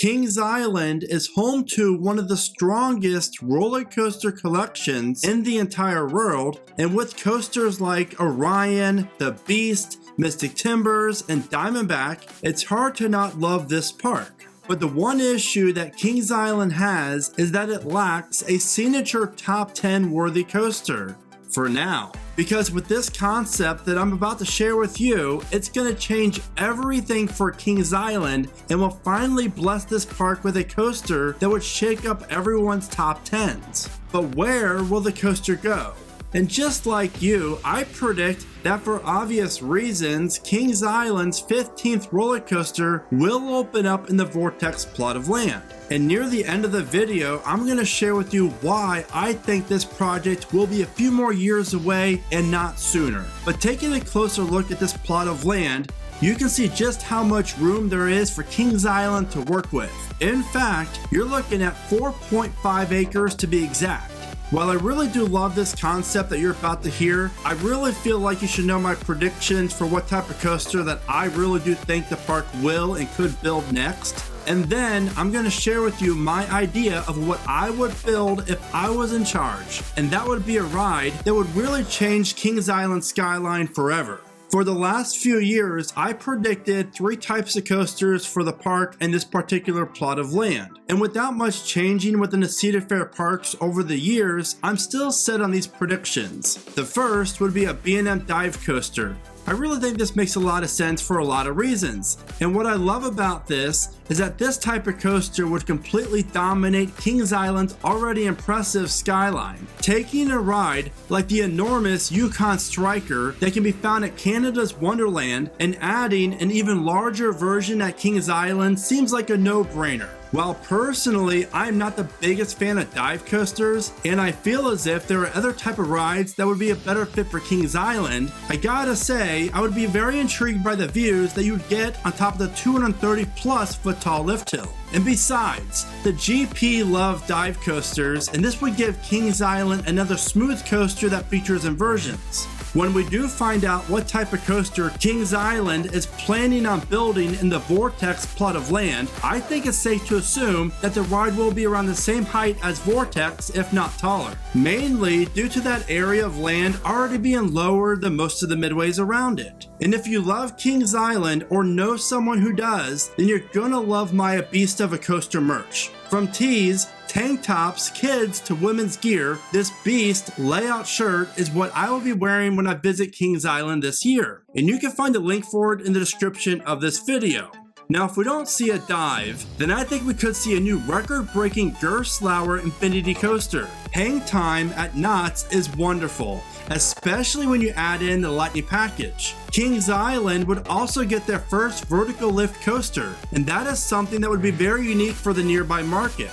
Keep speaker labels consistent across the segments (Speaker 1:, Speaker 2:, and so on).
Speaker 1: Kings Island is home to one of the strongest roller coaster collections in the entire world, and with coasters like Orion, the Beast, Mystic Timbers, and Diamondback, it's hard to not love this park. But the one issue that Kings Island has is that it lacks a signature top 10 worthy coaster. For now. Because with this concept that I'm about to share with you, it's going to change everything for Kings Island and will finally bless this park with a coaster that would shake up everyone's top 10s. But where will the coaster go? And just like you, I predict that for obvious reasons, Kings Island's 15th roller coaster will open up in the Vortex plot of land. And near the end of the video, I'm going to share with you why I think this project will be a few more years away and not sooner. But taking a closer look at this plot of land, you can see just how much room there is for Kings Island to work with. In fact, you're looking at 4.5 acres to be exact. While I really do love this concept that you're about to hear, I really feel like you should know my predictions for what type of coaster that I really do think the park will and could build next. And then I'm going to share with you my idea of what I would build if I was in charge. And that would be a ride that would really change Kings Island skyline forever. For the last few years, I predicted 3 types of coasters for the park and this particular plot of land. And without much changing within the Cedar Fair parks over the years, I'm still set on these predictions. The first would be a B&M dive coaster. I really think this makes a lot of sense for a lot of reasons. And what I love about this is that this type of coaster would completely dominate Kings Island's already impressive skyline. Taking a ride like the enormous Yukon Striker that can be found at Canada's Wonderland and adding an even larger version at Kings Island seems like a no-brainer. While personally, I'm not the biggest fan of dive coasters, and I feel as if there are other type of rides that would be a better fit for Kings Island, I gotta say, I would be very intrigued by the views that you would get on top of the 230 plus foot tall lift hill. And besides, the GP love dive coasters, and this would give Kings Island another smooth coaster that features inversions. When we do find out what type of coaster Kings Island is planning on building in the Vortex plot of land, I think it's safe to assume that the ride will be around the same height as Vortex, if not taller. Mainly due to that area of land already being lower than most of the midways around it. And if you love Kings Island or know someone who does, then you're gonna love my Beast of a Coaster merch. From tees, tank tops, kids to women's gear, this Beast layout shirt is what I will be wearing when I visit Kings Island this year. And you can find a link for it in the description of this video. Now, if we don't see a dive, then I think we could see a new record-breaking Gerstlauer Infinity Coaster. Hang time at Knott's is wonderful, especially when you add in the Lightning package. Kings Island would also get their first vertical lift coaster, and that is something that would be very unique for the nearby market.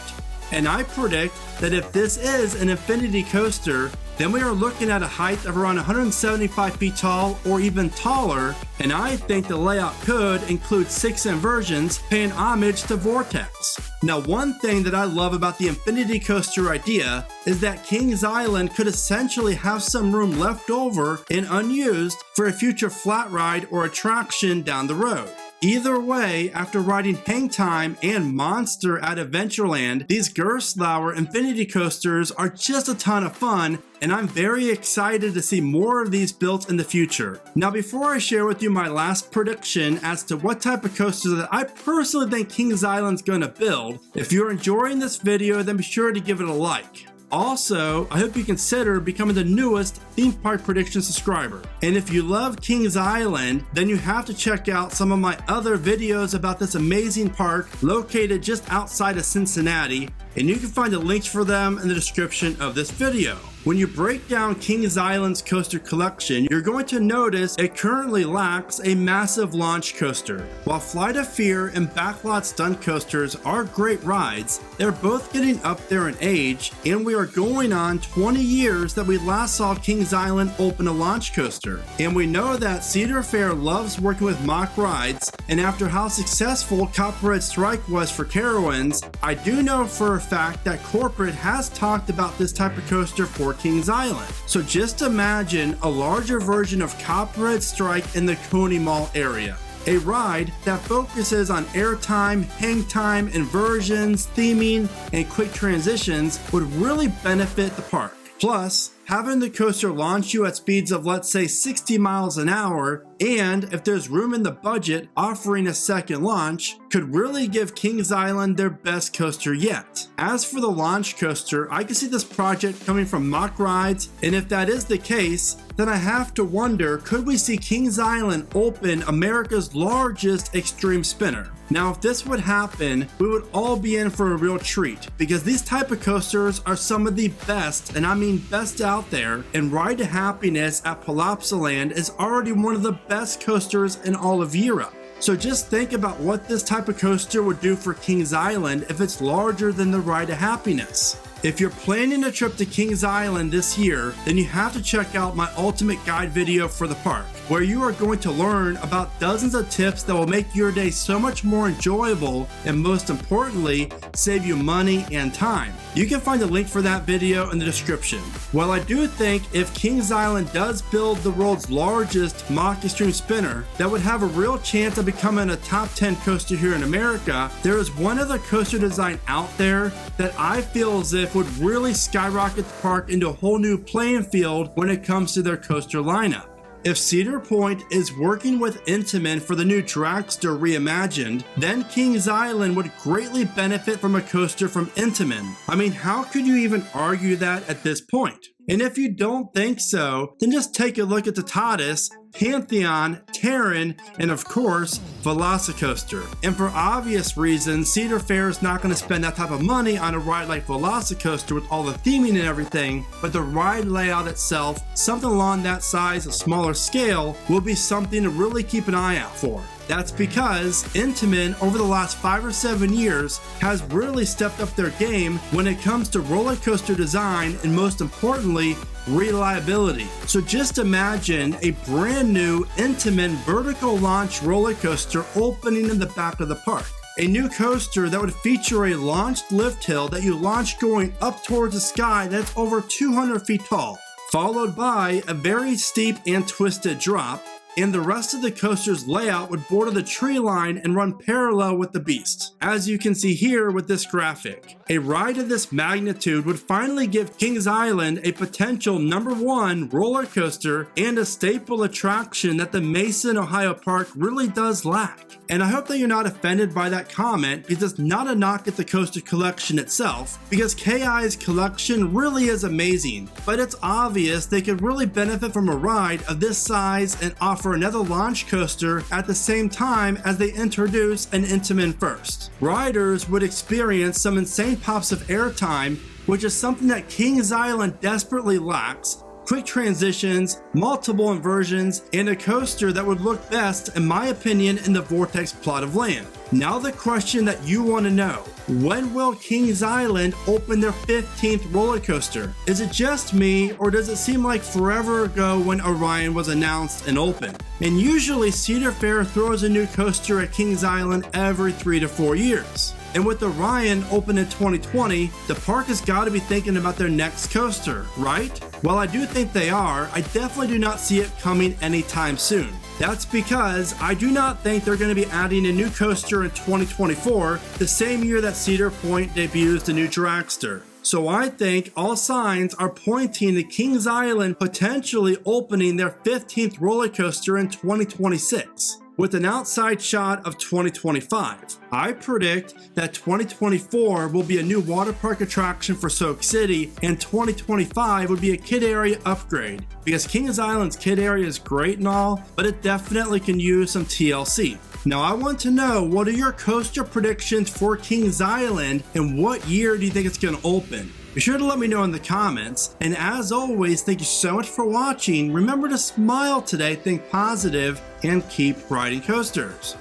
Speaker 1: And I predict that if this is an infinity coaster, then we are looking at a height of around 175 feet tall or even taller, and I think the layout could include 6 inversions paying homage to Vortex. Now, one thing that I love about the infinity coaster idea is that Kings Island could essentially have some room left over and unused for a future flat ride or attraction down the road. Either way, after riding Hang Time and Monster at Adventureland, these Gerstlauer Infinity Coasters are just a ton of fun, and I'm very excited to see more of these built in the future. Now, before I share with you my last prediction as to what type of coaster that I personally think Kings Island's gonna build, if you're enjoying this video, then be sure to give it a like. Also, I hope you consider becoming the newest Theme Park Prediction subscriber. And if you love Kings Island, then you have to check out some of my other videos about this amazing park located just outside of Cincinnati, and you can find the links for them in the description of this video. When you break down Kings Island's coaster collection, you're going to notice it currently lacks a massive launch coaster. While Flight of Fear and Backlot Stunt Coasters are great rides, they're both getting up there in age, and we are going on 20 years that we last saw Kings Island open a launch coaster. And we know that Cedar Fair loves working with mock rides, and after how successful Copperhead Strike was for Carowinds, I do know for a fact that corporate has talked about this type of coaster for Kings Island. So just imagine a larger version of Copperhead Strike in the Coney Mall area. A ride that focuses on airtime, hang time, inversions, theming, and quick transitions would really benefit the park. Plus, having the coaster launch you at speeds of, let's say, 60 miles an hour, and if there's room in the budget, offering a second launch, could really give Kings Island their best coaster yet. As for the launch coaster, I can see this project coming from Mock Rides, and if that is the case, then I have to wonder, could we see Kings Island open America's largest extreme spinner? Now, if this would happen, we would all be in for a real treat, because these type of coasters are some of the best, and I mean best out there, and Ride to Happiness at Palopsaland is already one of the best coasters in all of Europe. So just think about what this type of coaster would do for Kings Island if it's larger than the Ride to Happiness. If you're planning a trip to Kings Island this year, then you have to check out my ultimate guide video for the park, where you are going to learn about dozens of tips that will make your day so much more enjoyable and, most importantly, save you money and time. You can find the link for that video in the description. While I do think if Kings Island does build the world's largest mock extreme spinner that would have a real chance of becoming a top 10 coaster here in America, there is one other coaster design out there that I feel as if would really skyrocket the park into a whole new playing field when it comes to their coaster lineup. If Cedar Point is working with Intamin for the new Dragster reimagined, then Kings Island would greatly benefit from a coaster from Intamin. I mean, how could you even argue that at this point? And if you don't think so, then just take a look at the Tadas, Pantheon, Terran, and of course, Velocicoaster. And for obvious reasons, Cedar Fair is not going to spend that type of money on a ride like Velocicoaster with all the theming and everything, but the ride layout itself, something along that size, a smaller scale, will be something to really keep an eye out for. That's because Intamin over the last 5 or 7 years has really stepped up their game when it comes to roller coaster design and, most importantly, reliability. So just imagine a brand new Intamin vertical launch roller coaster opening in the back of the park. A new coaster that would feature a launched lift hill that you launch going up towards the sky that's over 200 feet tall, followed by a very steep and twisted drop, and the rest of the coaster's layout would border the tree line and run parallel with the beast. As you can see here with this graphic, a ride of this magnitude would finally give Kings Island a potential #1 roller coaster and a staple attraction that the Mason, Ohio park really does lack. And I hope that you're not offended by that comment, because it's not a knock at the coaster collection itself, because KI's collection really is amazing, but it's obvious they could really benefit from a ride of this size and offer another launch coaster at the same time as they introduce an Intamin first. Riders would experience some insane pops of airtime, which is something that Kings Island desperately lacks, quick transitions, multiple inversions, and a coaster that would look best, in my opinion, in the Vortex plot of land. Now the question that you want to know, when will Kings Island open their 15th roller coaster? Is it just me, or does it seem like forever ago when Orion was announced and opened? And usually Cedar Fair throws a new coaster at Kings Island every 3 to 4 years. And with Orion open in 2020, the park has got to be thinking about their next coaster, right? While I do think they are, I definitely do not see it coming anytime soon. That's because I do not think they're going to be adding a new coaster in 2024, the same year that Cedar Point debuts the new Dragster. So I think all signs are pointing to Kings Island potentially opening their 15th roller coaster in 2026. With an outside shot of 2025. I predict that 2024 will be a new water park attraction for Soak City, and 2025 would be a kid area upgrade, because Kings Island's kid area is great and all, but it definitely can use some TLC. Now I want to know, what are your coaster predictions for Kings Island, and what year do you think it's going to open? Be sure to let me know in the comments, and as always, thank you so much for watching. Remember to smile today, think positive, and keep riding coasters.